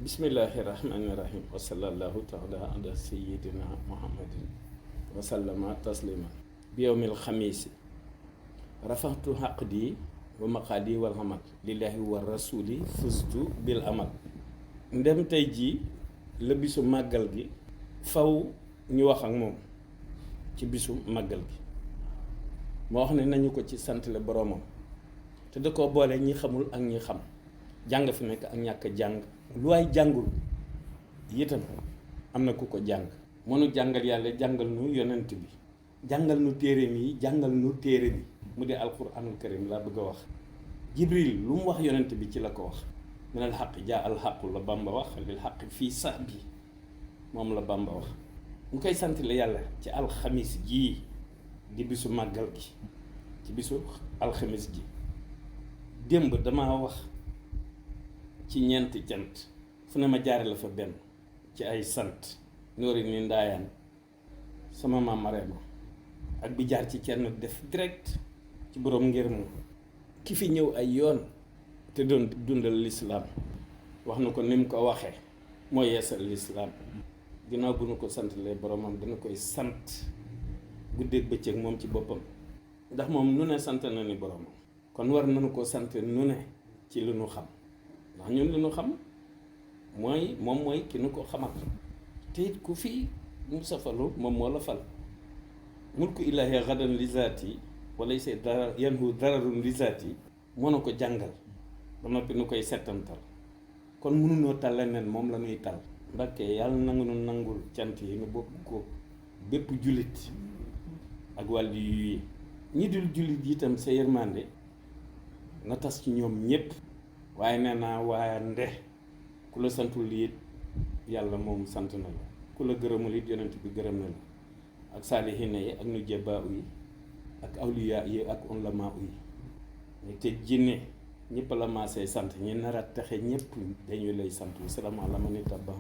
Bismillahirrahmanirrahim. Wa sallallahu taala ala sayyidina Muhammadin wa sallama taslima. Bi yawmil khamisi rafa'tu haqdi wa maqadi wal hamad lillahi wa rasuli fustu bil amal. Ndem tey jii la bisu màggal gi faw ñu wax ak moom ci bisu màggal gi moo wax ne nañu ko ci santale boroomam te da koo boole ñi xamul ak ñi xam jàng fi nekk ak ñàkk jàng lu waay jàngul itam am na ku ko jàng mënu jàngal yàlla jàngal nu yonent bi jàngal nu téereem yi jàngal nu téere bi mu di alquranul karim laa bëgg a wax jibril lu mu wax yonent bi ci la ko wax min al xaq jaa al xaqu la bamba wax lil xaq fii sax bi moom la bamba wax mu koy sant la yàlla ci alxamis jii di bisu màggal gi ci bisu alxamis ji démb damaa wax ci ñeenti cant fu ne ma jaare la fa benn ci ay sant noori ni ndaayaan sama maam Marema ak bi jaar ci kenn def direct ci boroom ngir mu ki fi ñëw ay yoon te doon dundal lislaam wax na ko ni mu ko waxee moo yeesal lislaam ginnaaw bu nu ko santalee boromam dana koy sant guddeeg bëccëg moom ci boppam ndax moom nu ne sant na ni boromam kon war nañu ko sant nu ne ci lu nu xam ndax ñun li nu xam mooy moom mooy ki nu ko xamal te it ku fi mu safalu moom moo la fal mulku ilaahi gadan li zaati wala say dara yanhu dararun li zaati moo na ko jàngal ba noppi nu koy settantal kon mënunoo tal leneen moom la ñuy tal Mbàkke yàlla nangu nu nangul cant yi nga bokk ko bépp jullit ak wàll yi ñi dul jullit itam sa yërmande na tas ci ñoom ñépp waaye nee naa waaye nde ku la santul lii yàlla moom sant na la ku la gërëmul it yonent bi gërëm na la ak saalihiina yi ak nu jebaa yi ak awliyaa yi ak ulama yi ñu te jinne ñëpp la maasee sant ñi nar a taxe ñëpp dañuy lay sant salaamaaleykum man itam ba